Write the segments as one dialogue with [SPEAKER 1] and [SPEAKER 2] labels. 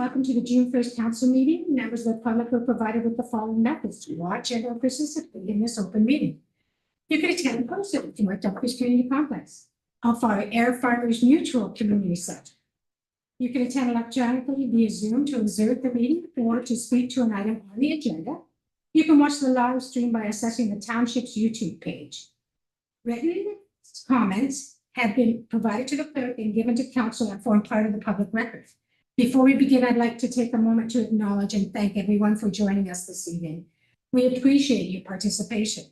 [SPEAKER 1] welcome to the June 1st council meeting. Members of the public were provided with the following methods to watch and or participate in this open meeting. You can attend in person if you are Dumfries Community Complex, Air Farmers Mutual Community Center. You can attend electronically via Zoom to observe the meeting or to speak to an item on the agenda. You can watch the live stream by accessing the Township's YouTube page. Written comments have been provided to the clerk and given to council and form part of the public record. Before we begin, I'd like to take a moment to acknowledge and thank everyone for joining us this evening. We appreciate your participation.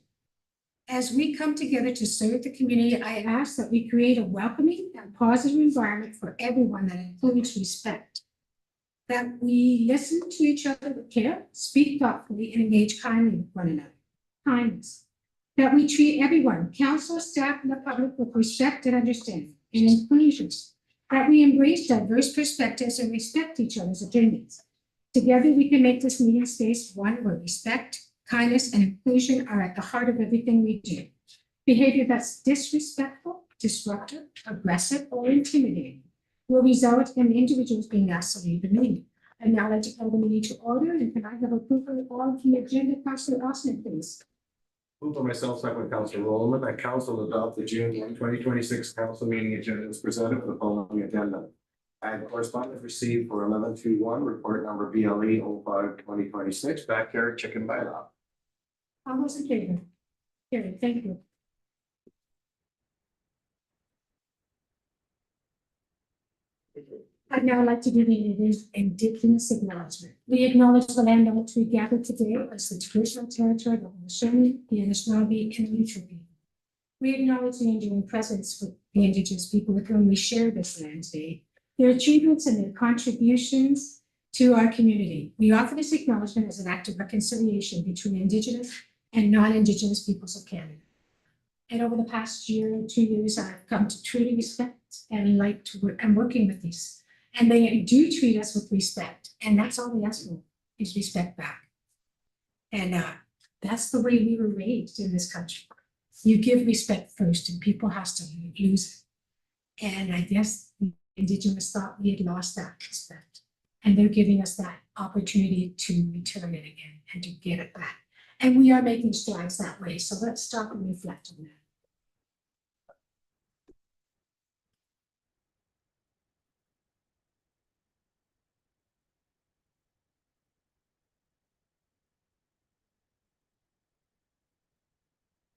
[SPEAKER 1] As we come together to serve the community, I ask that we create a welcoming and positive environment for everyone that includes respect. That we listen to each other with care, speak thoughtfully, and engage kindly with one another. Kindness. That we treat everyone, council, staff, and the public with respect and understanding and inclusion. That we embrace diverse perspectives and respect each other's opinions. Together, we can make this meeting space one where respect, kindness, and inclusion are at the heart of everything we do. Behavior that's disrespectful, disruptive, aggressive, or intimidating will result in individuals being asked to leave the meeting. And now I'd like to call the meeting to order, and can I have approval of the agenda, Councilor Austin, please?
[SPEAKER 2] Moved by myself, second by Councilor Rowland, that council adopt the June 1, 2026 council meeting agenda as presented with the following agenda. I have correspondence received for 1121, report number BLE 05-2026, backyard chicken bylaw.
[SPEAKER 1] All those in favor? Carried, thank you. I'd now like to do the Indigenous acknowledgement. We acknowledge the land on which we gather today as the traditional territory of the Haudenosaunee, the Anishinaabe, and the Neutral people. We acknowledge the enduring presence with the Indigenous people with whom we share this land today, their achievements and their contributions to our community. We offer this acknowledgement as an act of reconciliation between Indigenous and non-Indigenous peoples of Canada. And over the past year, 2 years, I've come to truly respect and like to work. I'm working with these. And they do treat us with respect. And that's all we ask for is respect back. And that's the way we were raised in this country. You give respect first and people has to lose it. And I guess the Indigenous thought we had lost that respect. And they're giving us that opportunity to return it again and to get it back. And we are making strides that way. So let's stop and reflect on that.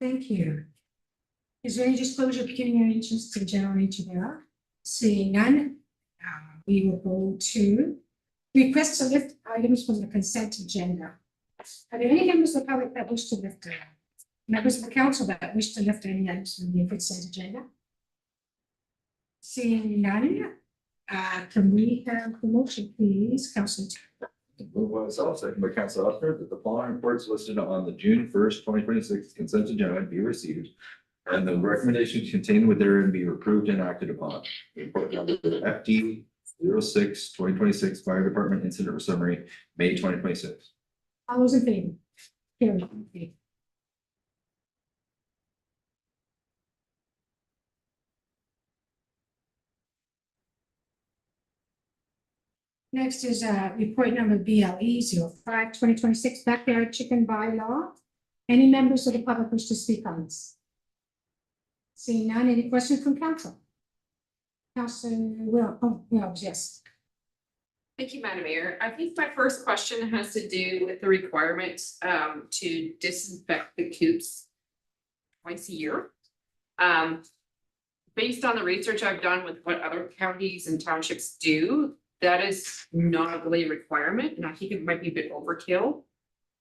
[SPEAKER 1] Thank you. Is there any disclosure of pecuniary interest to the general nature thereof? Seeing none, we will go to request to lift items from the consent agenda. Are there any members of the public that wish to lift members of the council that wish to lift any items from the consent agenda? Seeing none, can we have the motion, please, Councilor?
[SPEAKER 3] Move by myself, second by Councilor Osmer, that the following reports listed on the June 1st, 2026 consent agenda be received, and the recommendations contained within be approved and acted upon. Report number FD 06-2026 Fire Department Incident Summary, May 2026.
[SPEAKER 1] All those in favor? Carried. Next is report number BLE 05-2026 backyard chicken bylaw. Any members of the public wish to speak on this? Seeing none, any questions from council? Councilor Wills, yes.
[SPEAKER 4] Thank you, Madam Mayor. I think my first question has to do with the requirement to disinfect the coops twice a year. Based on the research I've done with what other counties and townships do, that is not really a requirement, and I think it might be a bit overkill.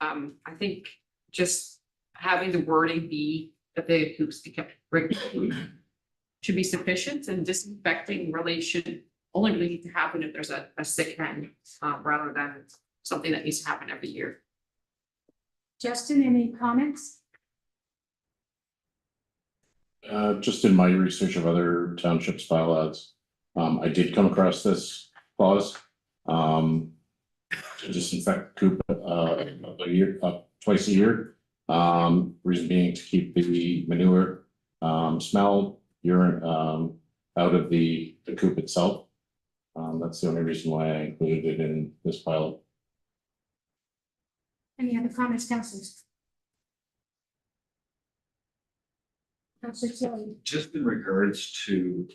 [SPEAKER 4] I think just having the wording be that the coops be kept regularly should be sufficient, and disinfecting really should only really need to happen if there's a sick hen, rather than something that needs to happen every year.
[SPEAKER 1] Justin, any comments?
[SPEAKER 5] Just in my research of other townships bylaws, I did come across this clause to disinfect coop twice a year. Reason being to keep the manure smell, urine out of the coop itself. That's the only reason why I included it in this pilot.
[SPEAKER 1] Any other comments, councilors? Councilor Tilly.
[SPEAKER 3] Just in regards to.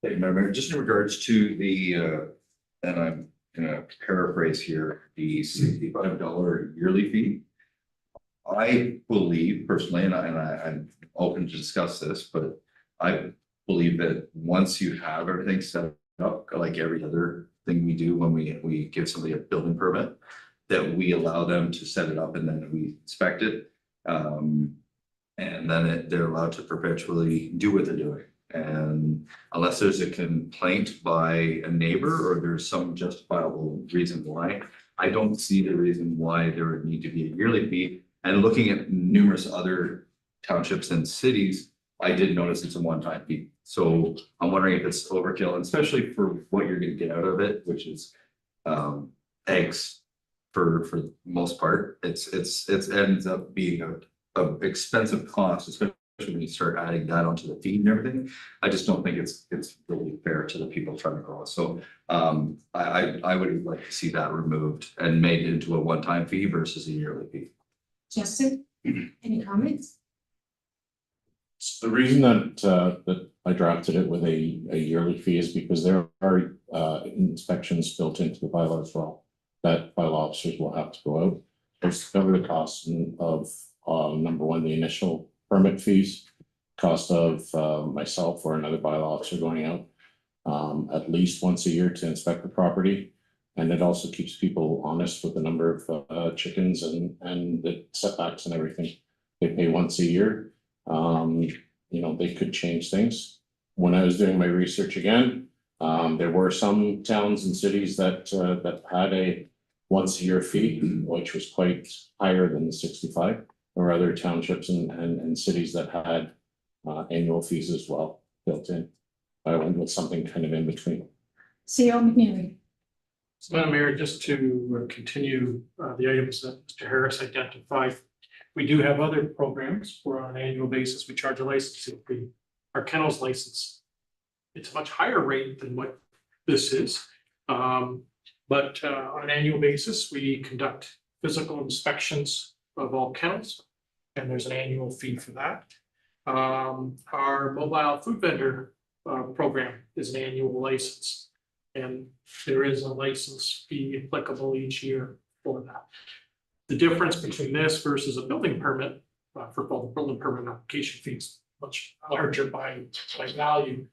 [SPEAKER 3] Hey, Mayor, just in regards to the, and I'm gonna paraphrase here, the $65 yearly fee. I believe personally, I'm open to discuss this, but I believe that once you have everything set up, like every other thing we do when we give somebody a building permit, that we allow them to set it up and then we inspect it. And then they're allowed to perpetually do what they're doing. And unless there's a complaint by a neighbor or there's some justifiable reason why, I don't see the reason why there would need to be a yearly fee. And looking at numerous other townships and cities, I did notice it's a one-time fee. So I'm wondering if it's overkill, and especially for what you're gonna get out of it, which is eggs for the most part. It ends up being a expensive cost, especially when you start adding that onto the feed and everything. I just don't think it's really fair to the people trying to grow. So I would like to see that removed and made into a one-time fee versus a yearly fee.
[SPEAKER 1] Justin, any comments?
[SPEAKER 5] The reason that I drafted it with a yearly fee is because there are inspections built into the bylaw as well, that bylaw officers will have to go out. There's cover the cost of number one, the initial permit fees, cost of myself or another bylaw officer going out at least once a year to inspect the property. And it also keeps people honest with the number of chickens and the setbacks and everything. They pay once a year. You know, they could change things. When I was doing my research again, there were some towns and cities that had a once a year fee, which was quite higher than the 65. There were other townships and cities that had annual fees as well built in. I went with something kind of in between.
[SPEAKER 1] CO McNeely.
[SPEAKER 6] So, Madam Mayor, just to continue the items that Mr. Harris identified, we do have other programs where on an annual basis, we charge a licensing fee. Our kennels license, it's a much higher rate than what this is. But on an annual basis, we conduct physical inspections of all kennels, and there's an annual fee for that. Our mobile food vendor program is an annual license. And there is a license fee applicable each year for that. The difference between this versus a building permit, for both the building permit and application fees, much larger by value.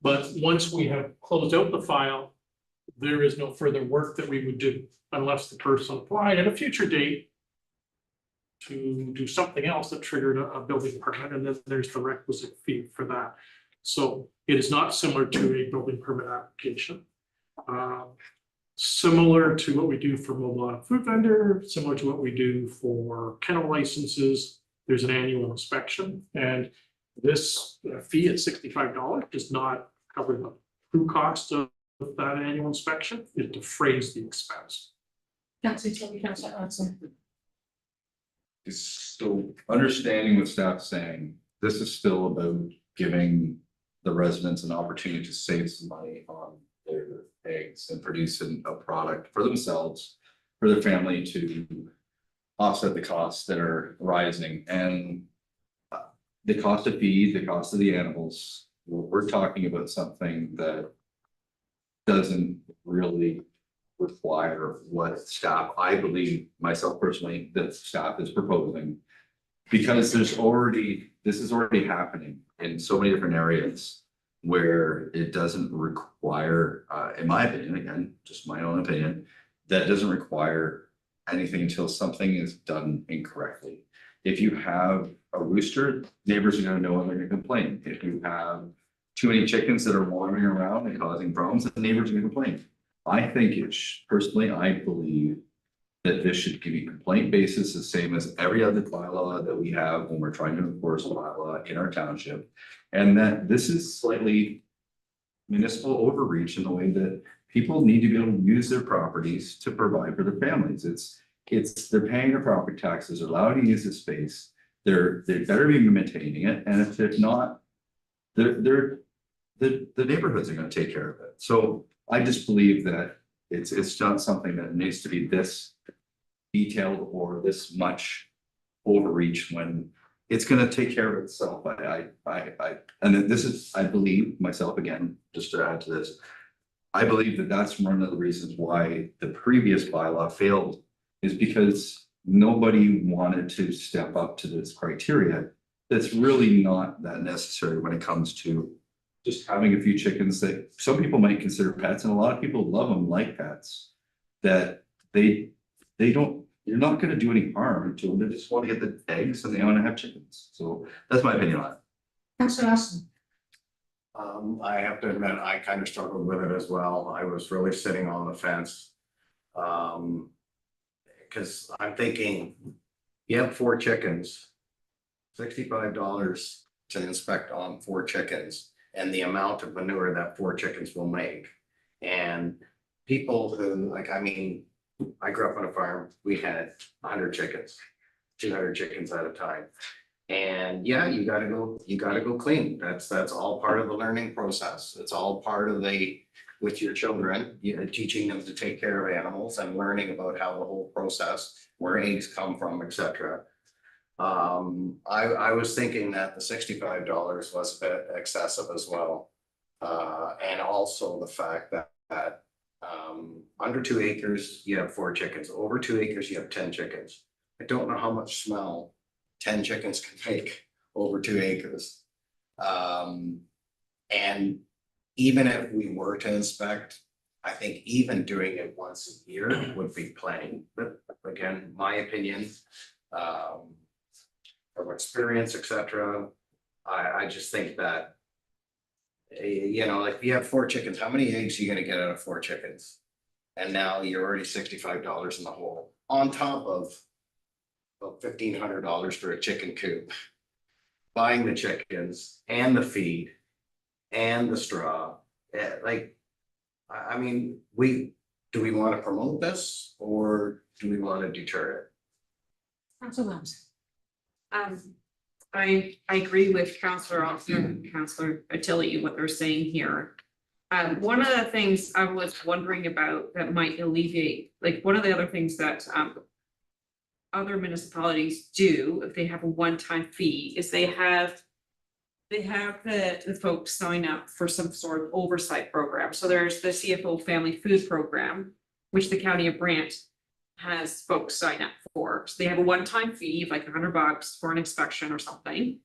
[SPEAKER 6] But once we have closed out the file, there is no further work that we would do unless the person applied at a future date to do something else that triggered a building permit, and then there's the requisite fee for that. So it is not similar to a building permit application. Similar to what we do for mobile food vendor, similar to what we do for kennel licenses, there's an annual inspection, and this fee at $65 does not cover the true cost of that annual inspection. It defrays the expense.
[SPEAKER 1] Councilor Tilly, Councilor Watson.
[SPEAKER 3] So understanding what staff's saying, this is still about giving the residents an opportunity to save some money on their eggs and producing a product for themselves, for their family, to offset the costs that are rising. And the cost of feed, the cost of the animals, we're talking about something that doesn't really require what staff, I believe myself personally, that staff is proposing. Because this is already happening in so many different areas where it doesn't require, in my opinion, again, just my own opinion, that doesn't require anything until something is done incorrectly. If you have a rooster, neighbors are gonna know and they're gonna complain. If you have too many chickens that are wandering around and causing problems, the neighbors are gonna complain. I think personally, I believe that this should be a complaint basis, the same as every other bylaw that we have when we're trying to enforce a bylaw in our township. And that this is slightly municipal overreach in the way that people need to be able to use their properties to provide for their families. They're paying their property taxes, they're allowed to use the space, they better be maintaining it, and if they're not, the neighborhoods are gonna take care of it. So I just believe that it's not something that needs to be this detailed or this much overreach when it's gonna take care of itself. And then this is, I believe myself again, just to add to this. I believe that that's one of the reasons why the previous bylaw failed is because nobody wanted to step up to this criteria. That's really not that necessary when it comes to just having a few chickens that some people might consider pets and a lot of people love them like pets. That they don't, you're not gonna do any harm to them. They just want to get the eggs and they want to have chickens. So that's my opinion on it.
[SPEAKER 1] Councillor Austin.
[SPEAKER 2] I have to admit, I kind of struggled with it as well. I was really sitting on the fence. Because I'm thinking, you have 4 chickens, $65 to inspect on 4 chickens and the amount of manure that 4 chickens will make. And people who, like, I mean, I grew up on a farm, we had 100 chickens, 200 chickens at a time. And yeah, you gotta go clean. That's all part of the learning process. It's all part of with your children, teaching them to take care of animals and learning about how the whole process, where eggs come from, etc. I was thinking that the $65 was a bit excessive as well. And also the fact that under 2 acres, you have 4 chickens. Over 2 acres, you have 10 chickens. I don't know how much smell 10 chickens can make over 2 acres. And even if we were to inspect, I think even doing it once a year would be plenty. But again, my opinion, from experience, etc. I just think that, you know, like if you have 4 chickens, how many eggs are you gonna get out of 4 chickens? And now you're already $65 in the hole, on top of $1,500 for a chicken coop. Buying the chickens and the feed and the straw, like, I mean, do we want to promote this or do we want to deter it?
[SPEAKER 1] Councillor Lambs.
[SPEAKER 4] I agree with Councillor Austin and Councillor Attili, what they're saying here. One of the things I was wondering about that might alleviate, like one of the other things that other municipalities do if they have a one-time fee is they have the folks sign up for some sort of oversight program. So there's the CFO Family Food Program, which the County of Brant has folks sign up for. So they have a one-time fee of like $100 for an inspection or something.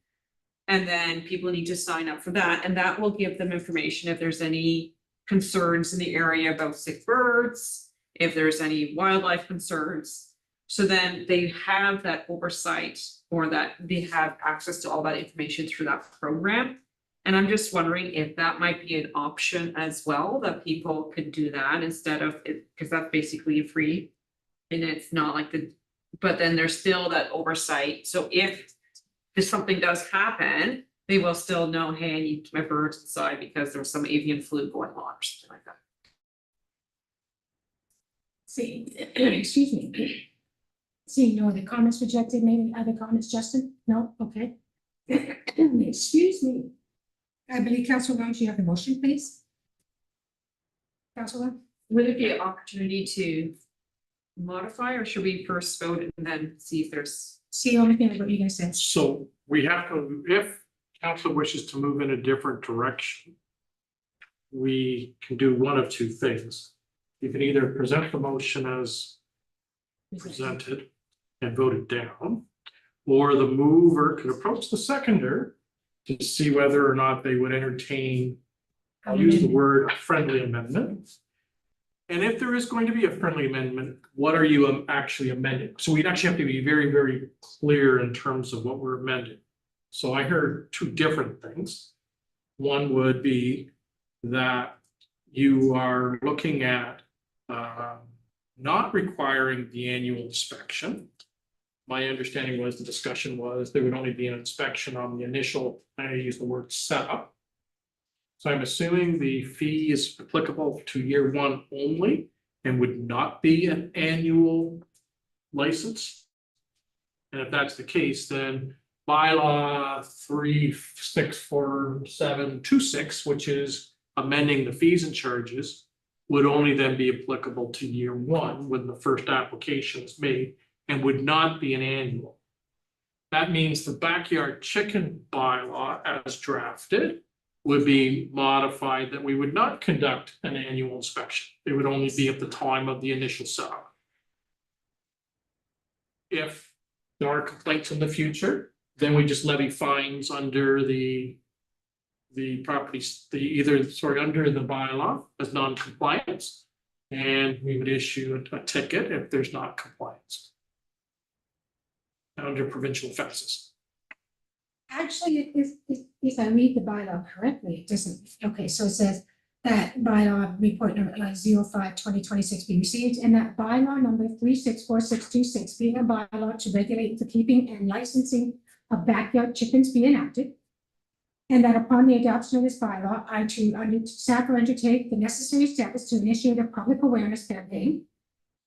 [SPEAKER 4] And then people need to sign up for that, and that will give them information if there's any concerns in the area about sick birds, if there's any wildlife concerns. So then they have that oversight, or that they have access to all that information through that program. And I'm just wondering if that might be an option as well, that people could do that instead of it, because that's basically free. And it's not like but then there's still that oversight. So if something does happen, they will still know, hey, I need my birds inside because there's some avian flu going on or something like that.
[SPEAKER 1] See, excuse me. Seeing no other comments rejected, maybe other comments, Justin? No? Okay. Excuse me. I believe Councillor Lambs, you have the motion, please. Councillor?
[SPEAKER 4] Would it be an opportunity to modify, or should we first vote and then see if there's?
[SPEAKER 1] See, only thing what you guys said.
[SPEAKER 6] So we have to, if council wishes to move in a different direction, we can do one of 2 things. You can either present the motion as presented and voted down, or the mover could approach the seconder to see whether or not they would entertain, I'll use the word friendly amendment. And if there is going to be a friendly amendment, what are you actually amending? So we'd actually have to be very, very clear in terms of what we're amending. So I heard 2 different things. One would be that you are looking at not requiring the annual inspection. My understanding was the discussion was there would only be an inspection on the initial, I use the word setup. So I'm assuming the fee is applicable to year 1 only and would not be an annual license. And if that's the case, then bylaw 364726, which is amending the fees and charges, would only then be applicable to year one when the first application is made and would not be an annual. That means the backyard chicken bylaw as drafted would be modified that we would not conduct an annual inspection. It would only be at the time of the initial setup. If there are complaints in the future, then we just levy fines under the properties, under the bylaw as non-compliance. And we would issue a ticket if there's not compliance under provincial offenses.
[SPEAKER 1] Actually, if I read the bylaw correctly, it doesn't, okay, so it says that bylaw report number 05/2026 be received, and that bylaw number 364626 being a bylaw to regulate the keeping and licensing of backyard chickens be enacted. And that upon the adoption of this bylaw, staff will undertake the necessary steps to initiate a public awareness campaign.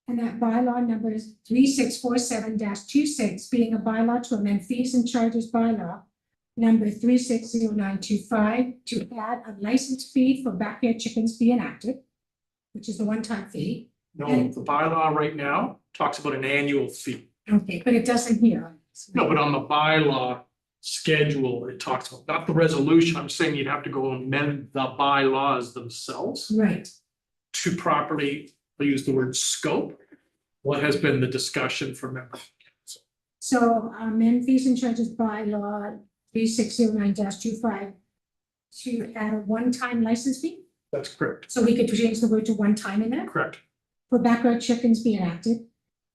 [SPEAKER 1] And that bylaw number 3647-26 being a bylaw to amend fees and charges bylaw number 360925 to add a license fee for backyard chickens be enacted, which is the one-time fee.
[SPEAKER 6] No, the bylaw right now talks about an annual fee.
[SPEAKER 1] Okay, but it doesn't here.
[SPEAKER 6] No, but on the bylaw schedule, it talks about, not the resolution, I'm saying you'd have to go amend the bylaws themselves
[SPEAKER 1] Right,
[SPEAKER 6] to properly, I'll use the word scope, what has been the discussion for members.
[SPEAKER 1] so amend fees and charges bylaw 3609-25 to add a one-time license fee.
[SPEAKER 6] That's correct,
[SPEAKER 1] So we could change the word to one time in there
[SPEAKER 6] correct.
[SPEAKER 1] for backyard chickens be enacted.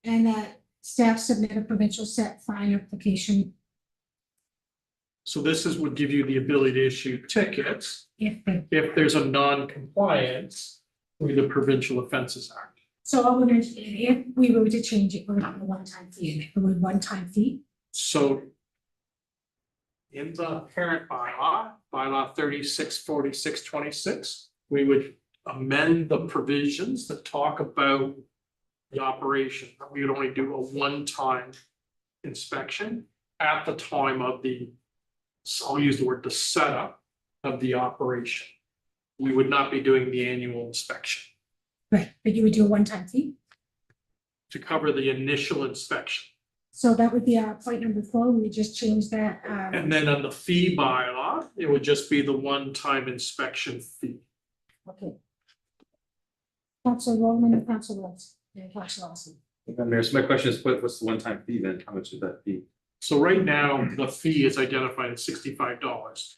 [SPEAKER 1] And that staff submit a provincial set fine application
[SPEAKER 6] So this would give you the ability to issue tickets
[SPEAKER 1] if
[SPEAKER 6] there's a non-compliance with the Provincial Offences Act.
[SPEAKER 1] so all we're going to, if we were to change it, we're going to put a one-time fee in it, the word one-time fee.
[SPEAKER 6] So in the parent bylaw, bylaw 364626, we would amend the provisions that talk about the operation. We would only do a one-time inspection at the time of the, so I'll use the word, the setup of the operation. We would not be doing the annual inspection
[SPEAKER 1] Right, but you would do a one-time fee.
[SPEAKER 6] to cover the initial inspection.
[SPEAKER 1] So that would be our point number 4. We would just change that.
[SPEAKER 6] And then on the fee bylaw, it would just be the one-time inspection fee.
[SPEAKER 1] Okay. Council Roman and Council Rose and Council Lawson.
[SPEAKER 2] Mayor, so my question is, what's the one-time fee then? How much would that be?
[SPEAKER 6] So right now, the fee is identified at $65.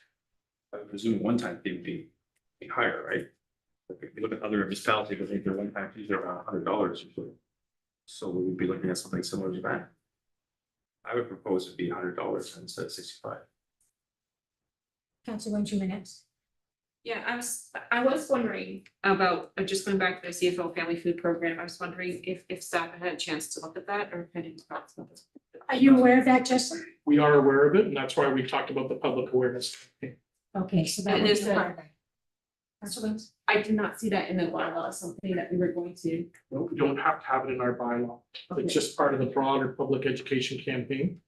[SPEAKER 2] I presume one-time fee would be higher, right? Like, if you look at other municipalities, I think their one-time fees are around $100 usually. So we would be looking at something similar to that. I would propose it'd be $100 instead of 65.
[SPEAKER 1] Council Rose, 2 minutes.
[SPEAKER 4] Yeah, I was wondering about, just going back to the CFO Family Food Program, I was wondering if staff had a chance to look at that or had any thoughts about this.
[SPEAKER 1] Are you aware of that, Justin?
[SPEAKER 6] We are aware of it, and that's why we talked about the public awareness campaign.
[SPEAKER 1] Okay, so that
[SPEAKER 4] And
[SPEAKER 1] would
[SPEAKER 4] is
[SPEAKER 1] be
[SPEAKER 4] that-
[SPEAKER 1] part of that. Council Rose?
[SPEAKER 4] I did not see that in the bylaw, something that we were going to.
[SPEAKER 6] No, we don't have to have it in our bylaw.
[SPEAKER 4] Okay.
[SPEAKER 6] It's just part of the broader public education campaign.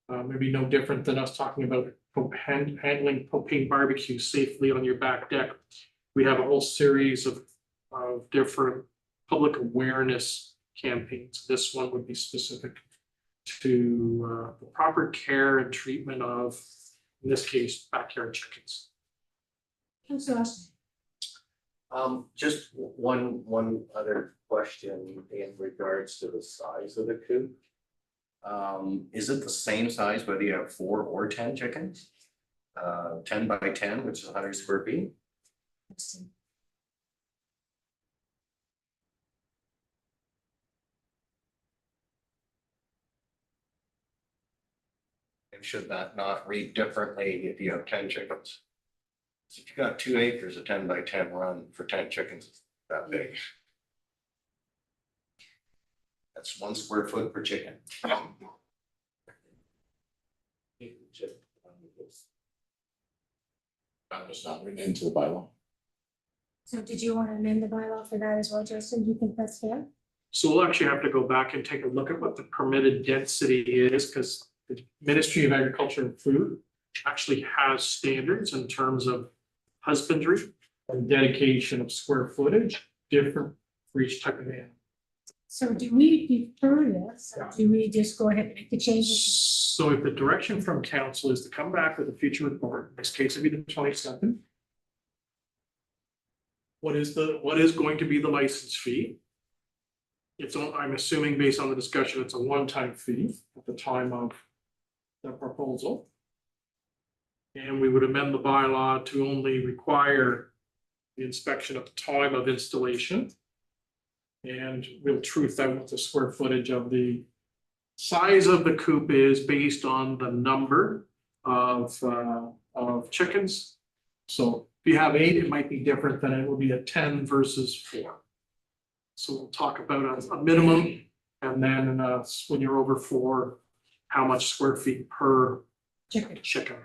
[SPEAKER 6] Maybe no different than us talking about handling propane barbecue safely on your back deck. We have a whole series of different public awareness campaigns. This one would be specific to the proper care and treatment of, in this case, backyard chickens.
[SPEAKER 1] Council Lawson?
[SPEAKER 7] Just one other question in regards to the size of the coop. Is it the same size whether you have 4 or 10 chickens? 10 by 10, which is 100 square feet? And should that not read differently if you have 10 chickens? If you got 2 acres, a 10 by 10 run for 10 chickens, is that big. That's 1 square foot per chicken.
[SPEAKER 5] That was not written into the bylaw.
[SPEAKER 1] So did you want to amend the bylaw for that as well, Justin? Do you think that's fair?
[SPEAKER 6] So we'll actually have to go back and take a look at what the permitted density is, because the Ministry of Agriculture and Food actually has standards in terms of husbandry and dedication of square footage. different for each type of animal.
[SPEAKER 1] So do we defer this, or do we just go ahead and make the changes?
[SPEAKER 6] So if the direction from council is to come back with a future report, in this case it'd be the 22nd. What is going to be the license fee? I'm assuming based on the discussion, it's a one-time fee at the time of the proposal. And we would amend the bylaw to only require the inspection at the time of installation. And we'll truth out what the square footage of the size of the coop is based on the number of chickens. So if you have 8, it might be different than it will be at 10 versus 4. So we'll talk about a minimum, and then when you're over 4, how much square feet per chicken.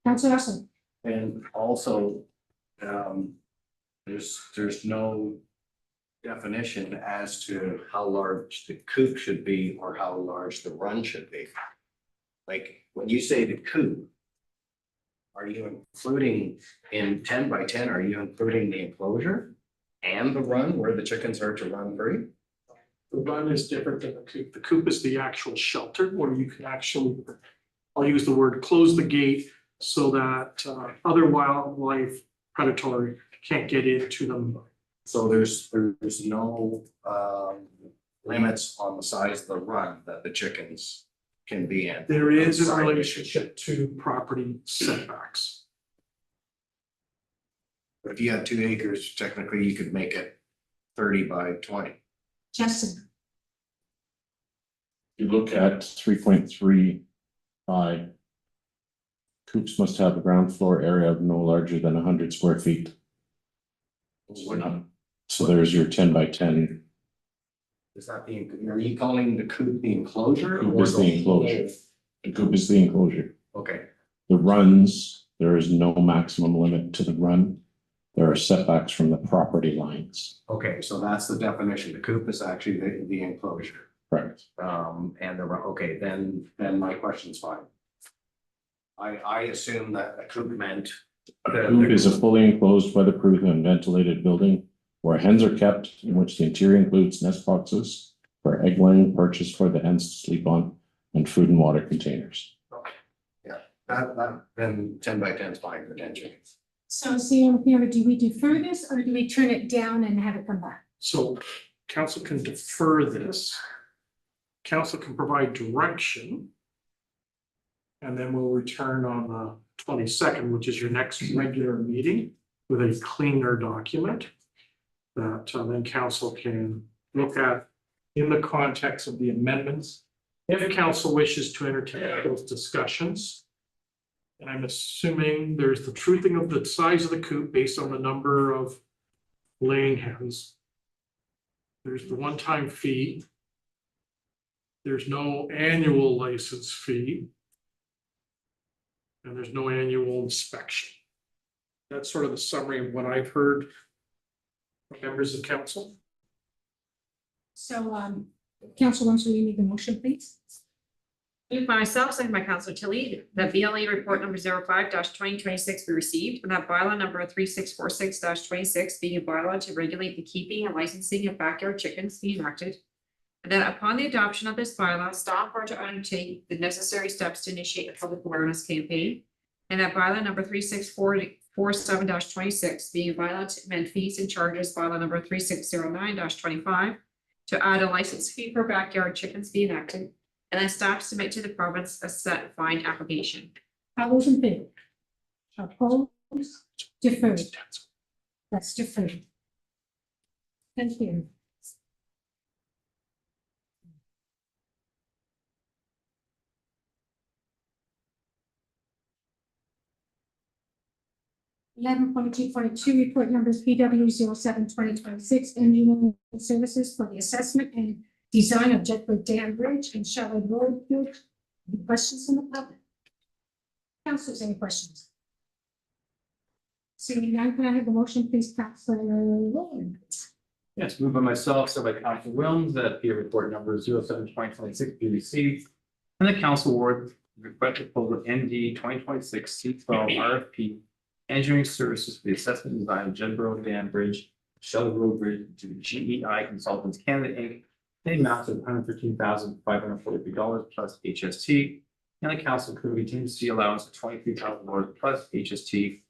[SPEAKER 1] Councilor Russell,
[SPEAKER 7] And also, there's no definition as to how large the coop should be or how large the run should be. Like, when you say the coop, are you including in 10 by 10, are you including the enclosure and the run where the chickens are to run free?
[SPEAKER 6] The run is different than the coop. The coop is the actual shelter where you can actually, I'll use the word, close the gate so that other wildlife predatory can't get into them.
[SPEAKER 7] So there's no limits on the size of the run that the chickens can be in.
[SPEAKER 6] There is a
[SPEAKER 7] Outside.
[SPEAKER 6] relationship to property setbacks.
[SPEAKER 7] But if you have 2 acres, technically you could make it 30 by 20.
[SPEAKER 1] Justin,
[SPEAKER 5] You look at 3.35. Coops must have a ground floor area of no larger than 100 square feet. So there's your 10 by 10.
[SPEAKER 7] Is that are you calling the coop the enclosure?
[SPEAKER 5] Coop
[SPEAKER 7] or
[SPEAKER 5] is the enclosure. The coop is the enclosure.
[SPEAKER 7] Okay,
[SPEAKER 5] The runs, there is no maximum limit to the run. There are setbacks from the property lines.
[SPEAKER 7] okay, so that's the definition. The coop is actually the enclosure.
[SPEAKER 5] Correct.
[SPEAKER 7] And okay, then my question's fine. I assume that a coop meant.
[SPEAKER 5] A coop is a fully enclosed, weatherproof and ventilated building where hens are kept, in which the interior includes nest boxes for egg laying, perches for the hens to sleep on, and food and water containers.
[SPEAKER 7] That then 10 by 10 is fine for 10 chickens.
[SPEAKER 1] so CM here, do we defer this or do we turn it down and have it come back?
[SPEAKER 6] So council can defer this. Council can provide direction. And then we'll return on the 22nd, which is your next regular meeting, with a cleaner document that then council can look at in the context of the amendments. If council wishes to entertain those discussions. And I'm assuming there's the truthing of the size of the coop based on the number of laying hens. There's the one-time fee. There's no annual license fee. And there's no annual inspection. That's sort of the summary of what I've heard from members of council.
[SPEAKER 1] So, Councilor Russell, you need the motion, please?
[SPEAKER 4] Moved by myself, second by Councilor Tilly, that BLA report number 05-2026 be received, and that bylaw number 3646-26 being a bylaw to regulate the keeping and licensing of backyard chickens be enacted. And that upon the adoption of this bylaw, staff are to undertake the necessary steps to initiate a public awareness campaign. And that bylaw number 3647-26 being a bylaw to amend fees and charges, bylaw number 3609-25 to add a license fee for backyard chickens be enacted. And then staff submit to the province a set fine application.
[SPEAKER 1] All those in favor? Opposed? Deferred. That's deferred. Thank you. Eleven point two point two, report numbers PW 07-2026, engineering services for the assessment and design of Jedburgh Dam Bridge and Charlotte Road Bridge. Any questions from the public? Councilors, any questions? Seeing none, can I have a motion, please, Councilor Rowland?
[SPEAKER 8] Yes, moved by myself, so by Councilor Williams, that peer report number 07-2026 be received. And the council award request proposal ND 2026 C12 RFP engineering services for the assessment design of Jedburgh Dam Bridge Shell Road Bridge to GEI Consultants Canada Inc. in the amount of $113,543 plus HST. And the council could contingency allowance of $23,000 plus HST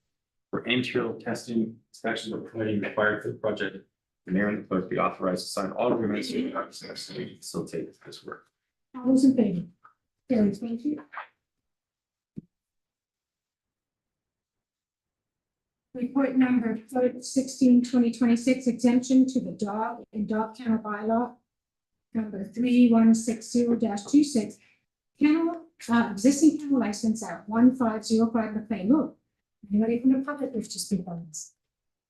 [SPEAKER 8] for interior testing, inspection of permitting required for the project. The mayor and the clerk be authorized to sign all agreements to facilitate this work.
[SPEAKER 1] All those in favor? Carried, thank you. Report number 16/2026 exemption to the dog and dog kennel bylaw. Number 3160-26. Kennel, existing kennel license at 1505 McLean Road. Anybody from the public wish to speak on this?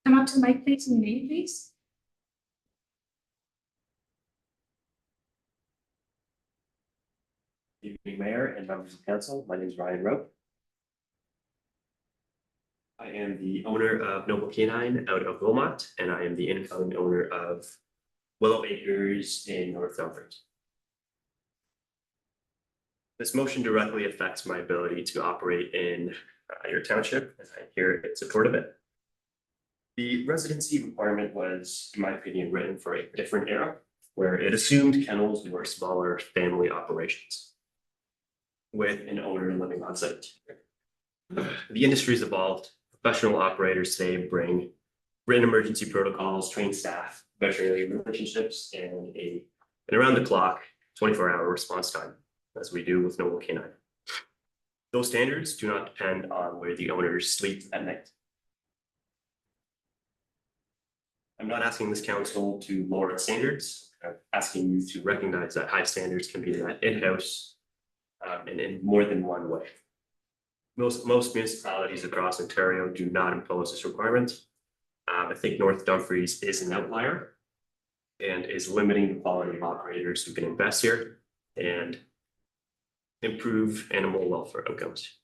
[SPEAKER 1] Come up to the mic, please, and your name, please.
[SPEAKER 9] Evening, Mayor and members of council. My name is Ryan Rope. I am the owner of Noble Canine out of Wilmot, and I am the incoming owner of Willow Acres in North Dumfries. This motion directly affects my ability to operate in your township, and I'm here in support of it. The residency requirement was, in my opinion, written for a different era, where it assumed kennels were smaller family operations with an owner living on site. The industry's evolved. Professional operators today bring written emergency protocols, trained staff, veterinary relationships, and an around-the-clock 24-hour response time, as we do with Noble Canine. Those standards do not depend on where the owners sleep at night. I'm not asking this council to lower its standards. I'm asking you to recognize that high standards can be met in-house and in more than one way. Most municipalities across Ontario do not impose this requirement. I think North Dumfries is an outlier and is limiting the quality of operators who can invest here and improve animal welfare outcomes.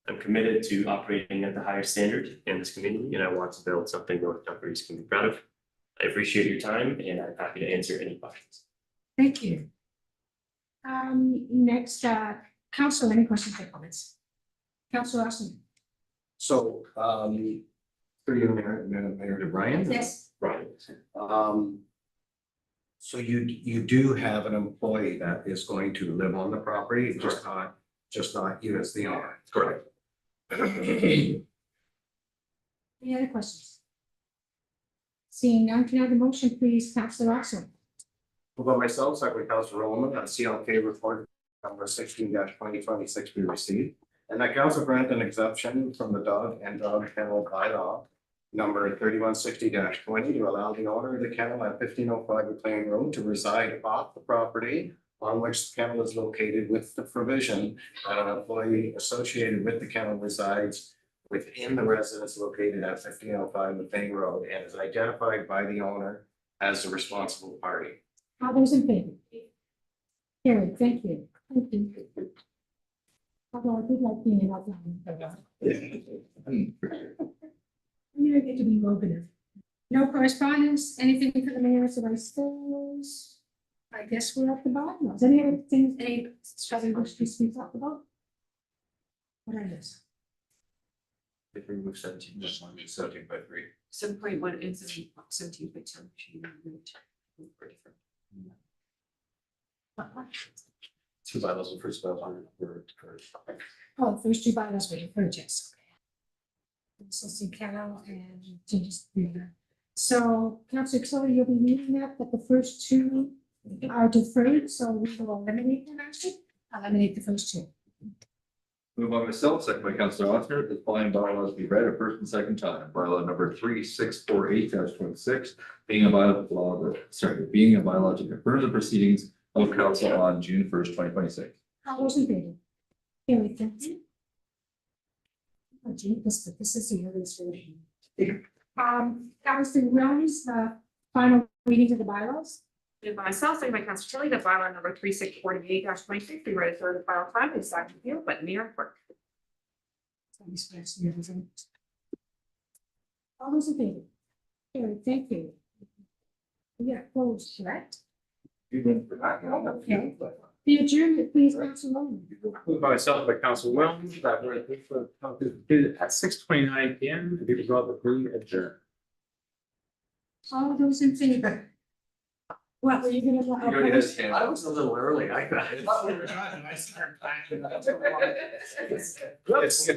[SPEAKER 9] I'm committed to operating at the highest standard in this community, and I want to build something North Dumfries can be proud of. I appreciate your time, and I'm happy to answer any questions.
[SPEAKER 1] Thank you. Next, council, any questions or comments? Council Austin?
[SPEAKER 2] So, through you, Mayor to Brian.
[SPEAKER 1] Yes.
[SPEAKER 2] Brian. So you do have an employee that is going to live on the property, just not you as the owner.
[SPEAKER 9] Correct.
[SPEAKER 1] Any other questions? Seeing none, can I have a motion, please, Councilor Austin?
[SPEAKER 2] Moved by myself, second by Councilor Roman, that CLK report number 16/2026 be received. And that council grant an exemption from the dog and dog kennel bylaw number 3160-20 to allow the owner of the kennel at 1505 McLean Road to reside off the property on which the kennel is located, with the provision that an employee associated with the kennel resides within the residence located at 1505 McLean Road and is identified by the owner as the responsible party.
[SPEAKER 1] All those in favor? Carried, thank you. Thank you. Although I did like being an outline. You don't get to be Logan. No correspondence, anything for the mayor, so I suppose. I guess we're at the bottom. Is any other things, any other wish to speak up about? What are those?
[SPEAKER 3] If we move 17, just one, 17/3.
[SPEAKER 4] 7.1 and 17.2.
[SPEAKER 3] Two bylaws and first bylaw were.
[SPEAKER 1] Oh, first two bylaws were referred, yes. So see Carol and changes. So Councilor Axel, you'll be meeting that, but the first two are deferred, so we will eliminate them actually. Eliminate the first two.
[SPEAKER 3] Move by myself, second by Councilor Oster, that the following bylaws be read a first and second time. Bylaw number 3648-26, being a bylaw to confirm the proceedings of council on June 1st, 2026.
[SPEAKER 1] All those in favor? Carried, thank you. Oh, gee, this is the earliest version. Councilor Williams, the final reading of the bylaws.
[SPEAKER 4] Moved by myself, second by Councilor Tilly, the bylaw number 3648-26 be read a third and final time is second field, but Mayor Quirk.
[SPEAKER 1] All those in favor? Carried, thank you. We are closed, correct? Okay. The adjournment, please, Councilor Williams.
[SPEAKER 8] Moved by myself, by Council Williams, that we're at 6:29 PM, to be resolved that we adjourn.
[SPEAKER 1] All those in favor? What were you gonna?
[SPEAKER 7] I was a little early, I got it.
[SPEAKER 2] It's